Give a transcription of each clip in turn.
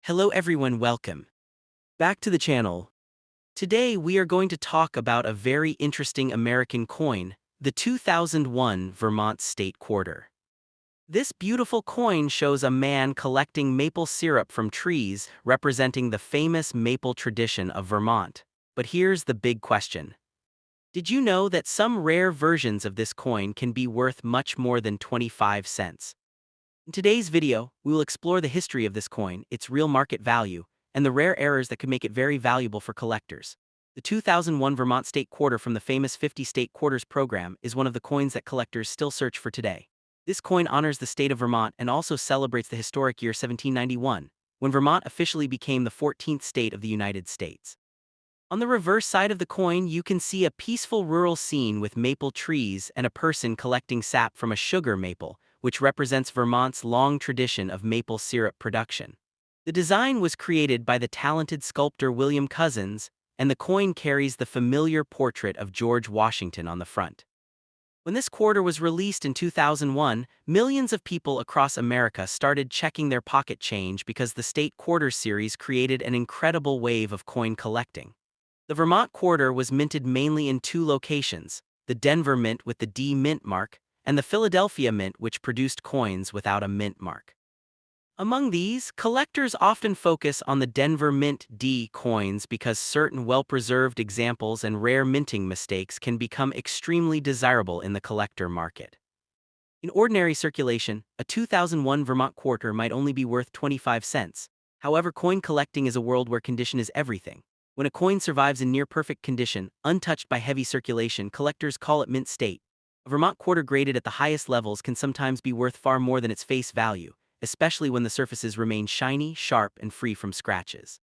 Hello everyone, welcome back to the channel. Today we are going to talk about a very interesting American coin, the 2001 Vermont State Quarter. This beautiful coin shows a man collecting maple syrup from trees, representing the famous maple tradition of Vermont. But here's the big question. Did you know that some rare versions of this coin can be worth much more than 25 cents? In today's video, we will explore the history of this coin, its real market value, and the rare errors that could make it very valuable for collectors. The 2001 Vermont State Quarter from the famous 50 State Quarters program is one of the coins that collectors still search for today. This coin honors the state of Vermont and also celebrates the historic year 1791, when Vermont officially became the 14th state of the United States. On the reverse side of the coin, you can see a peaceful rural scene with maple trees and a person collecting sap from a sugar maple, which represents Vermont's long tradition of maple syrup production. The design was created by the talented sculptor William Cousins, and the coin carries the familiar portrait of George Washington on the front. When this quarter was released in 2001, millions of people across America started checking their pocket change because the State Quarter series created an incredible wave of coin collecting. The Vermont Quarter was minted mainly in two locations, the Denver Mint with the D mint mark, and the Philadelphia Mint which produced coins without a mint mark. Among these, collectors often focus on the Denver Mint D coins because certain well-preserved examples and rare minting mistakes can become extremely desirable in the collector market. In ordinary circulation, a 2001 Vermont Quarter might only be worth 25 cents. However, coin collecting is a world where condition is everything. When a coin survives in near-perfect condition, untouched by heavy circulation, collectors call it mint state. A Vermont Quarter graded at the highest levels can sometimes be worth far more than its face value, especially when the surfaces remain shiny, sharp, and free from scratches.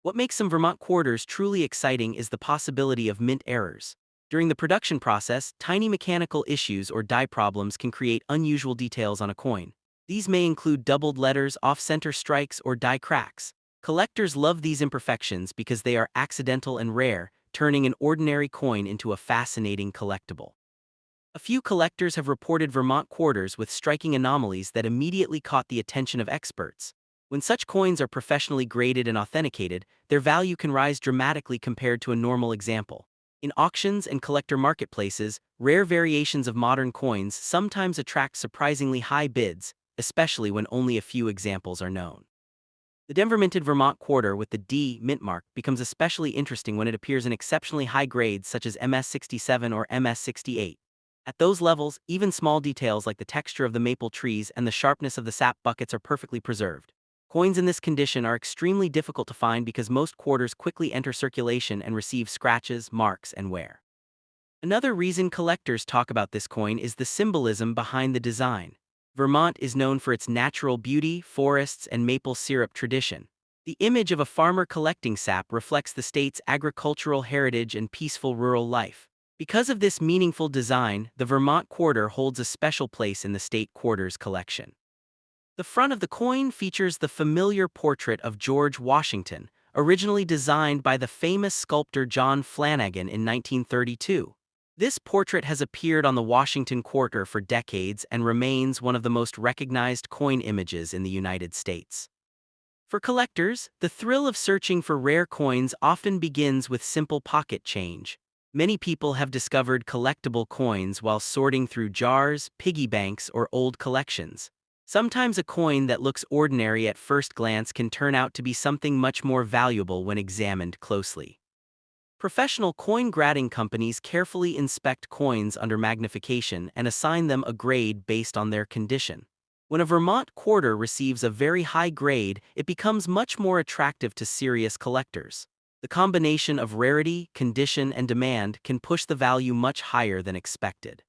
What makes some Vermont Quarters truly exciting is the possibility of mint errors. During the production process, tiny mechanical issues or die problems can create unusual details on a coin. These may include doubled letters, off-center strikes, or die cracks. Collectors love these imperfections because they are accidental and rare, turning an ordinary coin into a fascinating collectible. A few collectors have reported Vermont Quarters with striking anomalies that immediately caught the attention of experts. When such coins are professionally graded and authenticated, their value can rise dramatically compared to a normal example. In auctions and collector marketplaces, rare variations of modern coins sometimes attract surprisingly high bids, especially when only a few examples are known. The Denver minted Vermont Quarter with the D mint mark becomes especially interesting when it appears in exceptionally high grades such as MS67 or MS68. At those levels, even small details like the texture of the maple trees and the sharpness of the sap buckets are perfectly preserved. Coins in this condition are extremely difficult to find because most quarters quickly enter circulation and receive scratches, marks, and wear. Another reason collectors talk about this coin is the symbolism behind the design. Vermont is known for its natural beauty, forests, and maple syrup tradition. The image of a farmer collecting sap reflects the state's agricultural heritage and peaceful rural life. Because of this meaningful design, the Vermont Quarter holds a special place in the State Quarters collection. The front of the coin features the familiar portrait of George Washington, originally designed by the famous sculptor John Flanagan in 1932. This portrait has appeared on the Washington Quarter for decades and remains one of the most recognized coin images in the United States. For collectors, the thrill of searching for rare coins often begins with simple pocket change. Many people have discovered collectible coins while sorting through jars, piggy banks, or old collections. Sometimes a coin that looks ordinary at first glance can turn out to be something much more valuable when examined closely. Professional coin grading companies carefully inspect coins under magnification and assign them a grade based on their condition. When a Vermont Quarter receives a very high grade, it becomes much more attractive to serious collectors. The combination of rarity, condition, and demand can push the value much higher than expected.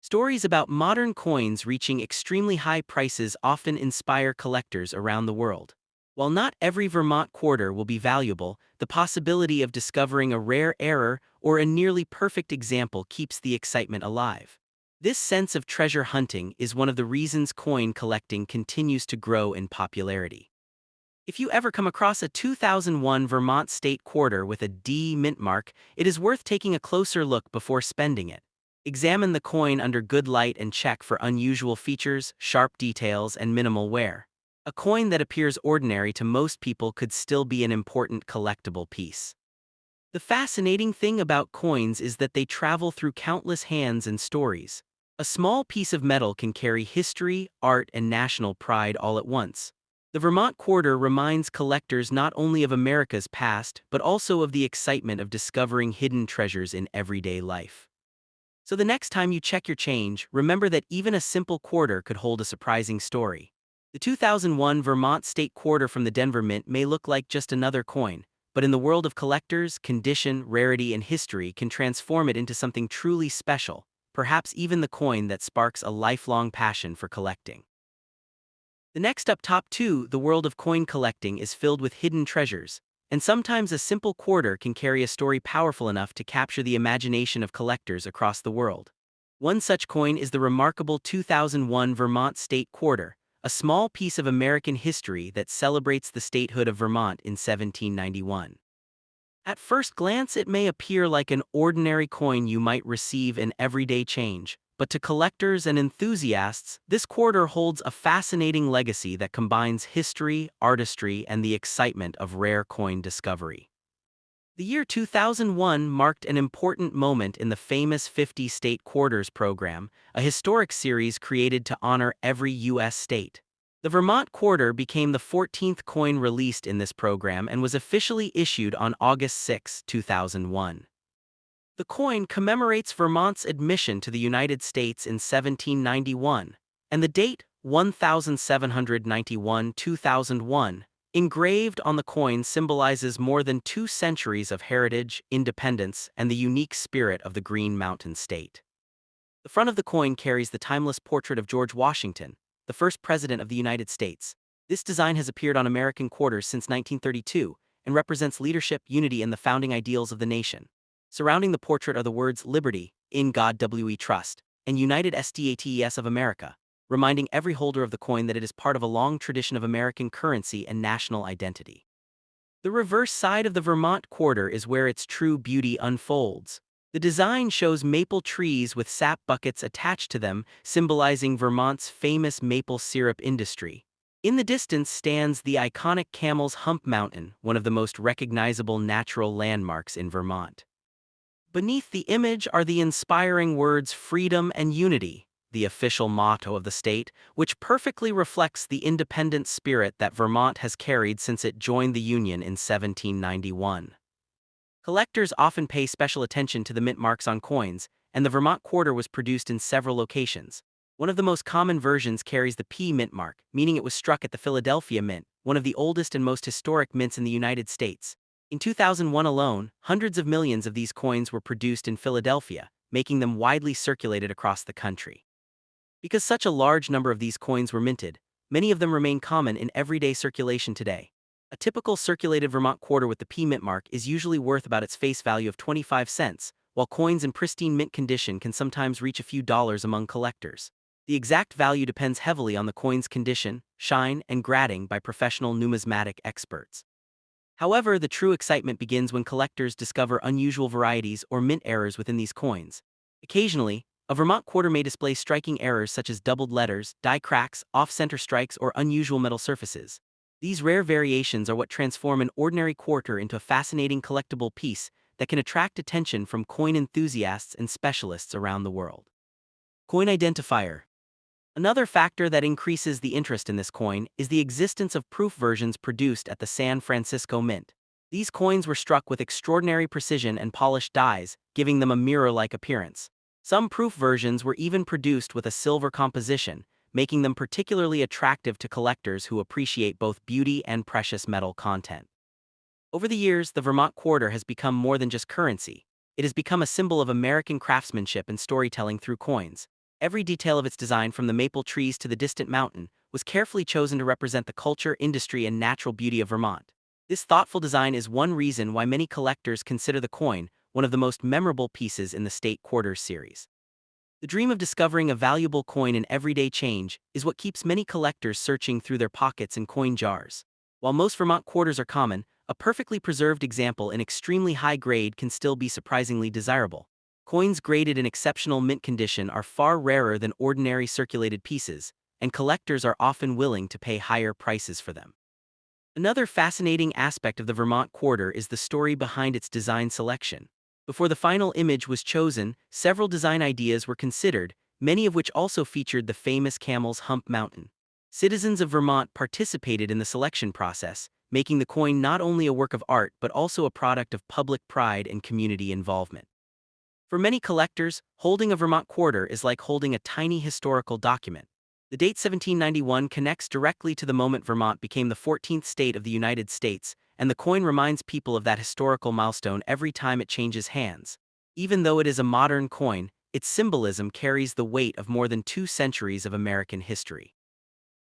Stories about modern coins reaching extremely high prices often inspire collectors around the world. While not every Vermont Quarter will be valuable, the possibility of discovering a rare error or a nearly perfect example keeps the excitement alive. This sense of treasure hunting is one of the reasons coin collecting continues to grow in popularity. If you ever come across a 2001 Vermont State Quarter with a D mint mark, it is worth taking a closer look before spending it. Examine the coin under good light and check for unusual features, sharp details, and minimal wear. A coin that appears ordinary to most people could still be an important collectible piece. The fascinating thing about coins is that they travel through countless hands and stories. A small piece of metal can carry history, art, and national pride all at once. The Vermont Quarter reminds collectors not only of America's past, but also of the excitement of discovering hidden treasures in everyday life. So the next time you check your change, remember that even a simple quarter could hold a surprising story. The 2001 Vermont State Quarter from the Denver Mint may look like just another coin, but in the world of collectors, condition, rarity, and history can transform it into something truly special, perhaps even the coin that sparks a lifelong passion for collecting. The next up top two, the world of coin collecting is filled with hidden treasures, and sometimes a simple quarter can carry a story powerful enough to capture the imagination of collectors across the world. One such coin is the remarkable 2001 Vermont State Quarter, a small piece of American history that celebrates the statehood of Vermont in 1791. At first glance, it may appear like an ordinary coin you might receive in everyday change, but to collectors and enthusiasts, this quarter holds a fascinating legacy that combines history, artistry, and the excitement of rare coin discovery. The year 2001 marked an important moment in the famous 50 State Quarters program, a historic series created to honor every U.S. state. The Vermont Quarter became the 14th coin released in this program and was officially issued on August 6, 2001. The coin commemorates Vermont's admission to the United States in 1791, and the date, 1791-2001, engraved on the coin symbolizes more than 2 centuries of heritage, independence, and the unique spirit of the Green Mountain State. The front of the coin carries the timeless portrait of George Washington, the first president of the United States. This design has appeared on American quarters since 1932 and represents leadership, unity, and the founding ideals of the nation. Surrounding the portrait are the words Liberty, In God We Trust, and United States of America, reminding every holder of the coin that it is part of a long tradition of American currency and national identity. The reverse side of the Vermont Quarter is where its true beauty unfolds. The design shows maple trees with sap buckets attached to them, symbolizing Vermont's famous maple syrup industry. In the distance stands the iconic Camel's Hump Mountain, one of the most recognizable natural landmarks in Vermont. Beneath the image are the inspiring words freedom and unity, the official motto of the state, which perfectly reflects the independent spirit that Vermont has carried since it joined the Union in 1791. Collectors often pay special attention to the mint marks on coins, and the Vermont Quarter was produced in several locations. One of the most common versions carries the P mint mark, meaning it was struck at the Philadelphia Mint, one of the oldest and most historic mints in the United States. In 2001 alone, hundreds of millions of these coins were produced in Philadelphia, making them widely circulated across the country. Because such a large number of these coins were minted, many of them remain common in everyday circulation today. A typical circulated Vermont quarter with the P mint mark is usually worth about its face value of 25 cents, while coins in pristine mint condition can sometimes reach a few dollars among collectors. The exact value depends heavily on the coin's condition, shine, and grading by professional numismatic experts. However, the true excitement begins when collectors discover unusual varieties or mint errors within these coins. Occasionally, a Vermont quarter may display striking errors such as doubled letters, die cracks, off-center strikes, or unusual metal surfaces. These rare variations are what transform an ordinary quarter into a fascinating collectible piece that can attract attention from coin enthusiasts and specialists around the world. Coin identifier. Another factor that increases the interest in this coin is the existence of proof versions produced at the San Francisco Mint. These coins were struck with extraordinary precision and polished dies, giving them a mirror-like appearance. Some proof versions were even produced with a silver composition, making them particularly attractive to collectors who appreciate both beauty and precious metal content. Over the years, the Vermont Quarter has become more than just currency. It has become a symbol of American craftsmanship and storytelling through coins. Every detail of its design, from the maple trees to the distant mountain, was carefully chosen to represent the culture, industry, and natural beauty of Vermont. This thoughtful design is one reason why many collectors consider the coin one of the most memorable pieces in the State Quarters series. The dream of discovering a valuable coin in everyday change is what keeps many collectors searching through their pockets and coin jars. While most Vermont quarters are common, a perfectly preserved example in extremely high grade can still be surprisingly desirable. Coins graded in exceptional mint condition are far rarer than ordinary circulated pieces, and collectors are often willing to pay higher prices for them. Another fascinating aspect of the Vermont quarter is the story behind its design selection. Before the final image was chosen, several design ideas were considered, many of which also featured the famous Camel's Hump Mountain. Citizens of Vermont participated in the selection process, making the coin not only a work of art but also a product of public pride and community involvement. For many collectors, holding a Vermont quarter is like holding a tiny historical document. The date 1791 connects directly to the moment Vermont became the 14th state of the United States, and the coin reminds people of that historical milestone every time it changes hands. Even though it is a modern coin, its symbolism carries the weight of more than 2 centuries of American history.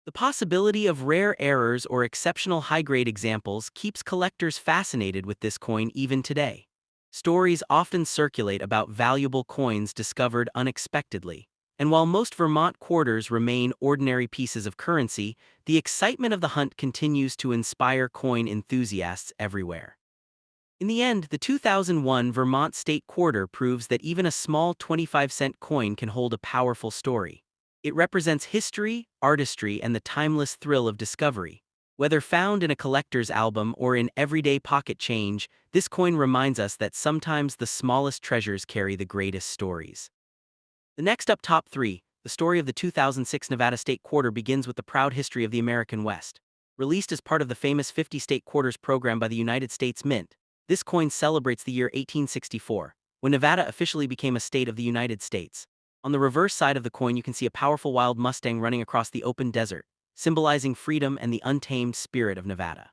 The possibility of rare errors or exceptional high-grade examples keeps collectors fascinated with this coin even today. Stories often circulate about valuable coins discovered unexpectedly, and while most Vermont quarters remain ordinary pieces of currency, the excitement of the hunt continues to inspire coin enthusiasts everywhere. In the end, the 2001 Vermont State Quarter proves that even a small 25-cent coin can hold a powerful story. It represents history, artistry, and the timeless thrill of discovery. Whether found in a collector's album or in everyday pocket change, this coin reminds us that sometimes the smallest treasures carry the greatest stories. The next up, top 3, the story of the 2006 Nevada State Quarter begins with the proud history of the American West. Released as part of the famous 50 State Quarters program by the United States Mint, this coin celebrates the year 1864, when Nevada officially became a state of the United States. On the reverse side of the coin you can see a powerful wild Mustang running across the open desert, symbolizing freedom and the untamed spirit of Nevada.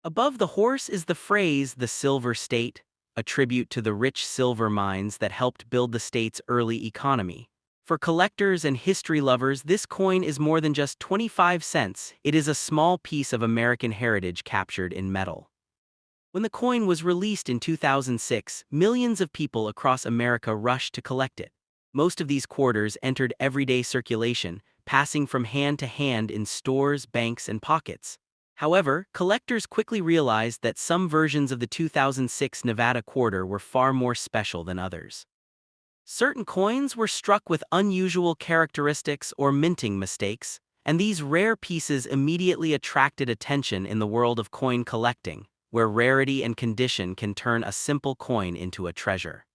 Above the horse is the phrase, "the Silver State," a tribute to the rich silver mines that helped build the state's early economy. For collectors and history lovers, this coin is more than just 25 cents, it is a small piece of American heritage captured in metal. When the coin was released in 2006, millions of people across America rushed to collect it. Most of these quarters entered everyday circulation, passing from hand to hand in stores, banks, and pockets. However, collectors quickly realized that some versions of the 2006 Nevada quarter were far more special than others. Certain coins were struck with unusual characteristics or minting mistakes, and these rare pieces immediately attracted attention in the world of coin collecting, where rarity and condition can turn a simple coin into a treasure.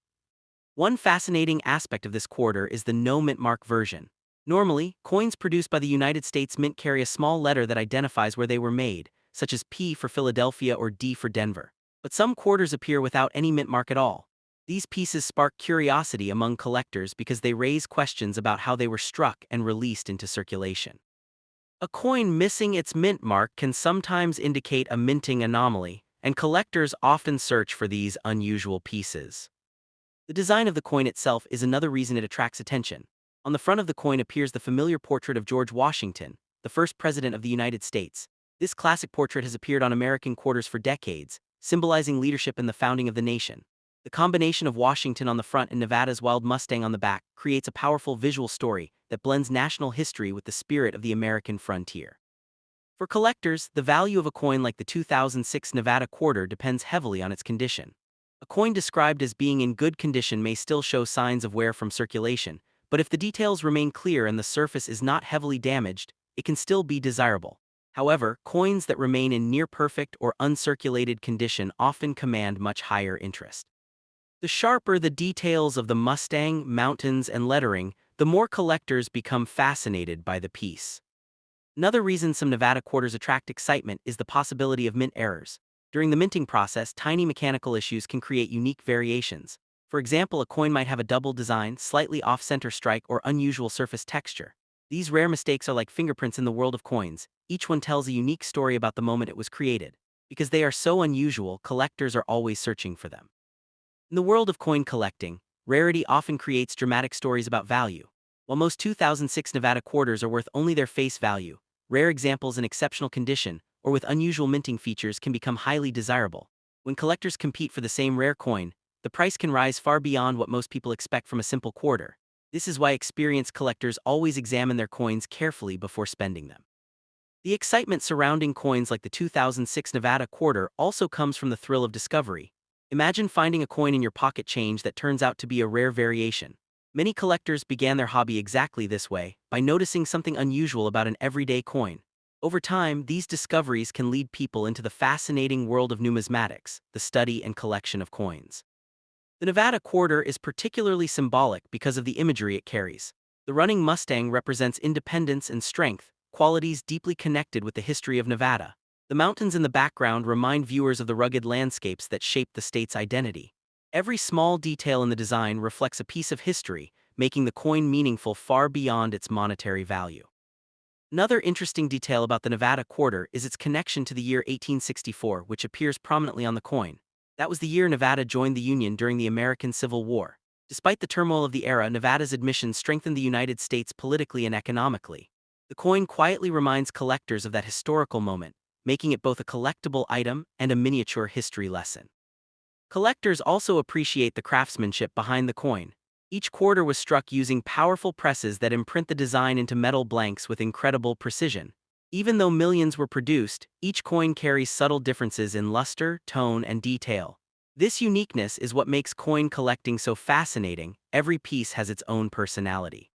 One fascinating aspect of this quarter is the no mint mark version. Normally, coins produced by the United States Mint carry a small letter that identifies where they were made, such as P for Philadelphia or D for Denver. But some quarters appear without any mint mark at all. These pieces spark curiosity among collectors because they raise questions about how they were struck and released into circulation. A coin missing its mint mark can sometimes indicate a minting anomaly, and collectors often search for these unusual pieces. The design of the coin itself is another reason it attracts attention. On the front of the coin appears the familiar portrait of George Washington, the first president of the United States. This classic portrait has appeared on American quarters for decades, symbolizing leadership in the founding of the nation. The combination of Washington on the front and Nevada's wild Mustang on the back creates a powerful visual story that blends national history with the spirit of the American frontier. For collectors, the value of a coin like the 2006 Nevada quarter depends heavily on its condition. A coin described as being in good condition may still show signs of wear from circulation, but if the details remain clear and the surface is not heavily damaged, it can still be desirable. However, coins that remain in near-perfect or uncirculated condition often command much higher interest. The sharper the details of the Mustang, mountains, and lettering, the more collectors become fascinated by the piece. Another reason some Nevada quarters attract excitement is the possibility of mint errors. During the minting process, tiny mechanical issues can create unique variations. For example, a coin might have a double design, slightly off-center strike, or unusual surface texture. These rare mistakes are like fingerprints in the world of coins. Each one tells a unique story about the moment it was created. Because they are so unusual, collectors are always searching for them. In the world of coin collecting, rarity often creates dramatic stories about value. While most 2006 Nevada quarters are worth only their face value, rare examples in exceptional condition or with unusual minting features can become highly desirable. When collectors compete for the same rare coin, the price can rise far beyond what most people expect from a simple quarter. This is why experienced collectors always examine their coins carefully before spending them. The excitement surrounding coins like the 2006 Nevada quarter also comes from the thrill of discovery. Imagine finding a coin in your pocket change that turns out to be a rare variation. Many collectors began their hobby exactly this way, by noticing something unusual about an everyday coin. Over time, these discoveries can lead people into the fascinating world of numismatics, the study and collection of coins. The Nevada quarter is particularly symbolic because of the imagery it carries. The running Mustang represents independence and strength, qualities deeply connected with the history of Nevada. The mountains in the background remind viewers of the rugged landscapes that shape the state's identity. Every small detail in the design reflects a piece of history, making the coin meaningful far beyond its monetary value. Another interesting detail about the Nevada quarter is its connection to the year 1864, which appears prominently on the coin. That was the year Nevada joined the Union during the American Civil War. Despite the turmoil of the era, Nevada's admission strengthened the United States politically and economically. The coin quietly reminds collectors of that historical moment, making it both a collectible item and a miniature history lesson. Collectors also appreciate the craftsmanship behind the coin. Each quarter was struck using powerful presses that imprint the design into metal blanks with incredible precision. Even though millions were produced, each coin carries subtle differences in luster, tone, and detail. This uniqueness is what makes coin collecting so fascinating. Every piece has its own personality.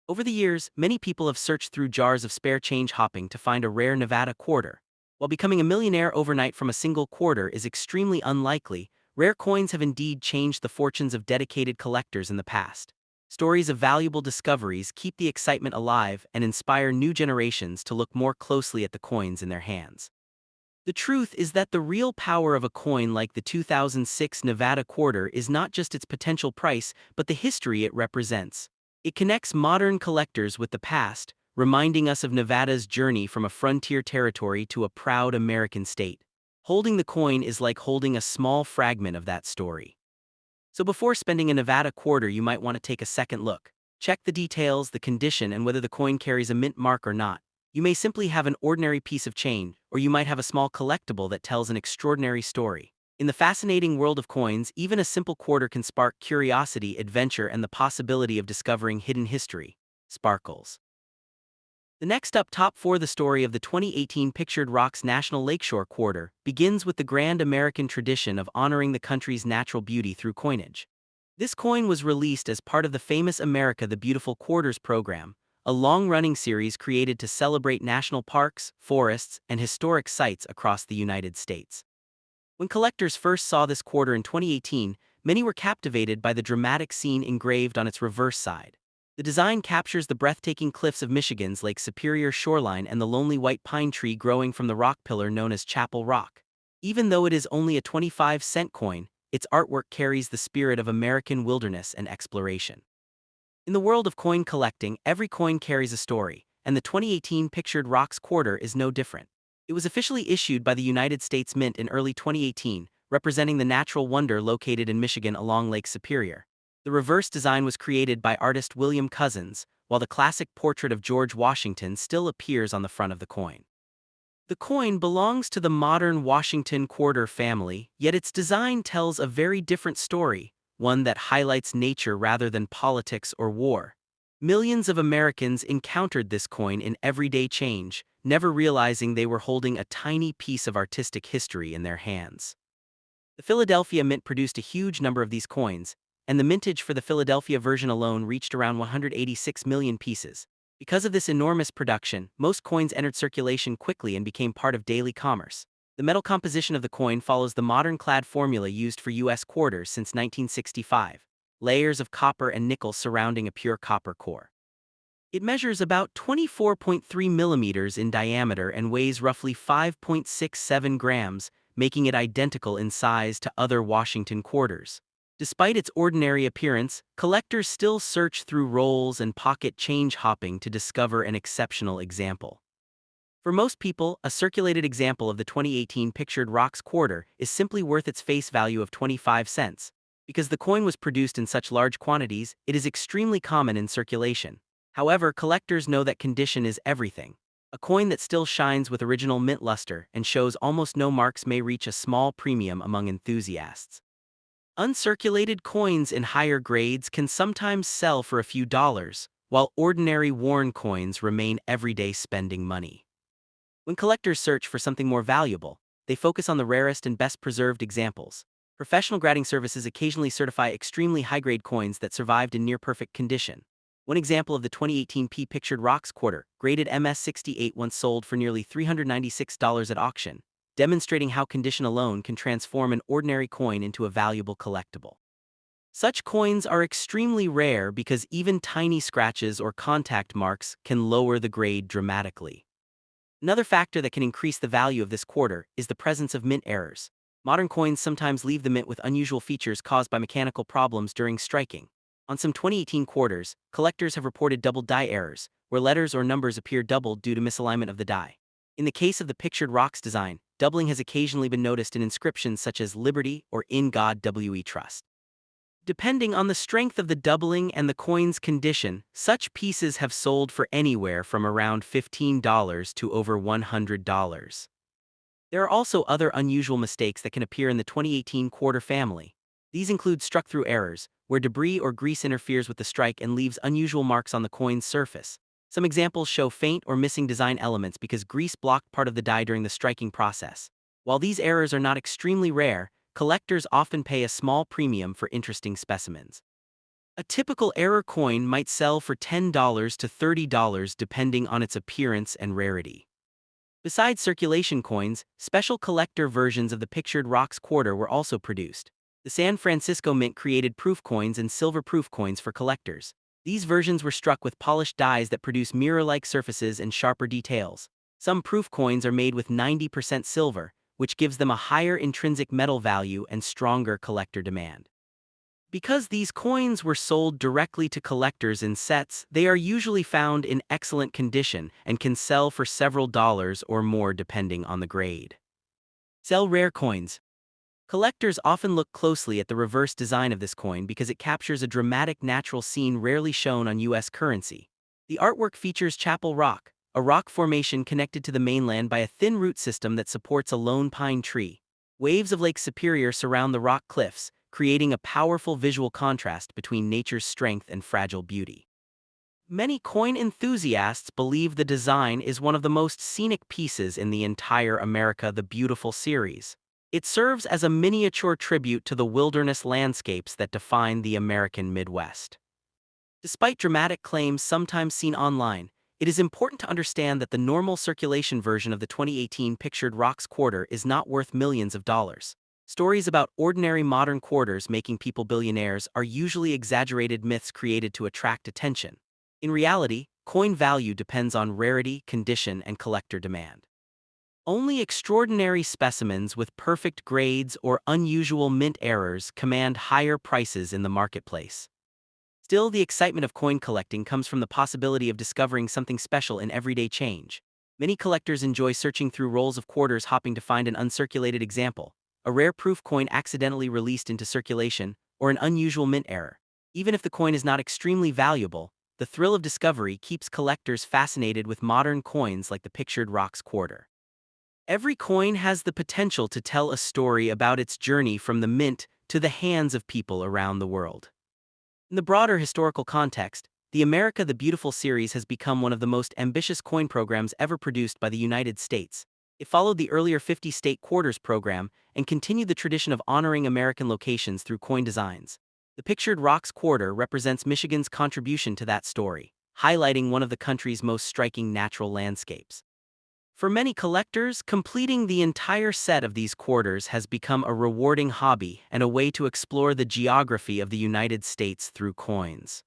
Over the years, many people have searched through jars of spare change hopping to find a rare Nevada quarter. While becoming a millionaire overnight from a single quarter is extremely unlikely, rare coins have indeed changed the fortunes of dedicated collectors in the past. Stories of valuable discoveries keep the excitement alive and inspire new generations to look more closely at the coins in their hands. The truth is that the real power of a coin like the 2006 Nevada quarter is not just its potential price, but the history it represents. It connects modern collectors with the past, reminding us of Nevada's journey from a frontier territory to a proud American state. Holding the coin is like holding a small fragment of that story. So before spending a Nevada quarter, you might want to take a second look. Check the details, the condition, and whether the coin carries a mint mark or not. You may simply have an ordinary piece of change, or you might have a small collectible that tells an extraordinary story. In the fascinating world of coins, even a simple quarter can spark curiosity, adventure, and the possibility of discovering hidden history. Sparkles. The next up, top 4. The story of the 2018 Pictured Rocks National Lakeshore quarter begins with the grand American tradition of honoring the country's natural beauty through coinage. This coin was released as part of the famous America the Beautiful Quarters program, a long-running series created to celebrate national parks, forests, and historic sites across the United States. When collectors first saw this quarter in 2018, many were captivated by the dramatic scene engraved on its reverse side. The design captures the breathtaking cliffs of Michigan's Lake Superior shoreline and the lonely white pine tree growing from the rock pillar known as Chapel Rock. Even though it is only a 25-cent coin, its artwork carries the spirit of American wilderness and exploration. In the world of coin collecting, every coin carries a story, and the 2018 Pictured Rocks quarter is no different. It was officially issued by the United States Mint in early 2018, representing the natural wonder located in Michigan along Lake Superior. The reverse design was created by artist William Cousins, while the classic portrait of George Washington still appears on the front of the coin. The coin belongs to the modern Washington quarter family, yet its design tells a very different story, one that highlights nature rather than politics or war. Millions of Americans encountered this coin in everyday change, never realizing they were holding a tiny piece of artistic history in their hands. The Philadelphia Mint produced a huge number of these coins, and the mintage for the Philadelphia version alone reached around 186 million pieces. Because of this enormous production, most coins entered circulation quickly and became part of daily commerce. The metal composition of the coin follows the modern clad formula used for U.S. quarters since 1965, layers of copper and nickel surrounding a pure copper core. It measures about 24.3 millimeters in diameter and weighs roughly 5.67 grams, making it identical in size to other Washington quarters. Despite its ordinary appearance, collectors still search through rolls and pocket change hopping to discover an exceptional example. For most people, a circulated example of the 2018 Pictured Rocks quarter is simply worth its face value of 25 cents. Because the coin was produced in such large quantities, it is extremely common in circulation. However, collectors know that condition is everything. A coin that still shines with original mint luster and shows almost no marks may reach a small premium among enthusiasts. Uncirculated coins in higher grades can sometimes sell for a few dollars, while ordinary worn coins remain everyday spending money. When collectors search for something more valuable, they focus on the rarest and best preserved examples. Professional grading services occasionally certify extremely high-grade coins that survived in near-perfect condition. One example of the 2018 Pictured Rocks quarter, graded MS-68, once sold for nearly $396 at auction, demonstrating how condition alone can transform an ordinary coin into a valuable collectible. Such coins are extremely rare because even tiny scratches or contact marks can lower the grade dramatically. Another factor that can increase the value of this quarter is the presence of mint errors. Modern coins sometimes leave the mint with unusual features caused by mechanical problems during striking. On some 2018 quarters, collectors have reported double die errors, where letters or numbers appear doubled due to misalignment of the die. In the case of the Pictured Rocks design, doubling has occasionally been noticed in inscriptions such as Liberty or In God We Trust. Depending on the strength of the doubling and the coin's condition, such pieces have sold for anywhere from around $15 to over $100. There are also other unusual mistakes that can appear in the 2018 quarter family. These include struck-through errors, where debris or grease interferes with the strike and leaves unusual marks on the coin's surface. Some examples show faint or missing design elements because grease blocked part of the die during the striking process. While these errors are not extremely rare, collectors often pay a small premium for interesting specimens. A typical error coin might sell for $10 to $30 depending on its appearance and rarity. Besides circulation coins, special collector versions of the Pictured Rocks quarter were also produced. The San Francisco Mint created proof coins and silver proof coins for collectors. These versions were struck with polished dies that produce mirror-like surfaces and sharper details. Some proof coins are made with 90% silver, which gives them a higher intrinsic metal value and stronger collector demand. Because these coins were sold directly to collectors in sets, they are usually found in excellent condition and can sell for several dollars or more depending on the grade. Sell rare coins. Collectors often look closely at the reverse design of this coin because it captures a dramatic natural scene rarely shown on U.S. currency. The artwork features Chapel Rock, a rock formation connected to the mainland by a thin root system that supports a lone pine tree. Waves of Lake Superior surround the rock cliffs, creating a powerful visual contrast between nature's strength and fragile beauty. Many coin enthusiasts believe the design is one of the most scenic pieces in the entire America the Beautiful series. It serves as a miniature tribute to the wilderness landscapes that define the American Midwest. Despite dramatic claims sometimes seen online, it is important to understand that the normal circulation version of the 2018 Pictured Rocks quarter is not worth millions of dollars. Stories about ordinary modern quarters making people billionaires are usually exaggerated myths created to attract attention. In reality, coin value depends on rarity, condition, and collector demand. Only extraordinary specimens with perfect grades or unusual mint errors command higher prices in the marketplace. Still, the excitement of coin collecting comes from the possibility of discovering something special in everyday change. Many collectors enjoy searching through rolls of quarters hoping to find an uncirculated example, a rare proof coin accidentally released into circulation, or an unusual mint error. Even if the coin is not extremely valuable, the thrill of discovery keeps collectors fascinated with modern coins like the Pictured Rocks quarter. Every coin has the potential to tell a story about its journey from the mint to the hands of people around the world. In the broader historical context, the America the Beautiful series has become one of the most ambitious coin programs ever produced by the United States. It followed the earlier 50-state quarters program and continued the tradition of honoring American locations through coin designs. The Pictured Rocks quarter represents Michigan's contribution to that story, highlighting one of the country's most striking natural landscapes. For many collectors, completing the entire set of these quarters has become a rewarding hobby and a way to explore the geography of the United States through coins.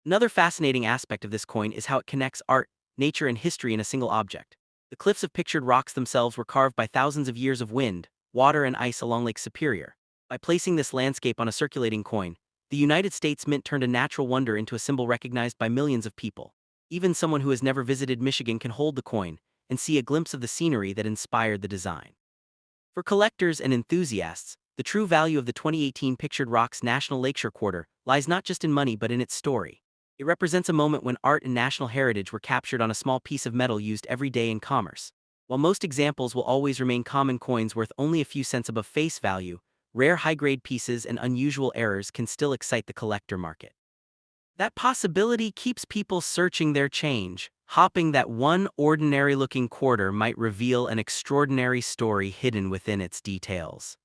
Another fascinating aspect of this coin is how it connects art, nature, and history in a single object. The cliffs of Pictured Rocks themselves were carved by thousands of years of wind, water, and ice along Lake Superior. By placing this landscape on a circulating coin, the United States Mint turned a natural wonder into a symbol recognized by millions of people. Even someone who has never visited Michigan can hold the coin and see a glimpse of the scenery that inspired the design. For collectors and enthusiasts, the true value of the 2018 Pictured Rocks National Lakeshore quarter lies not just in money but in its story. It represents a moment when art and national heritage were captured on a small piece of metal used every day in commerce. While most examples will always remain common coins worth only a few cents above face value, rare high-grade pieces and unusual errors can still excite the collector market. That possibility keeps people searching their change, hoping that one ordinary-looking quarter might reveal an extraordinary story hidden within its details.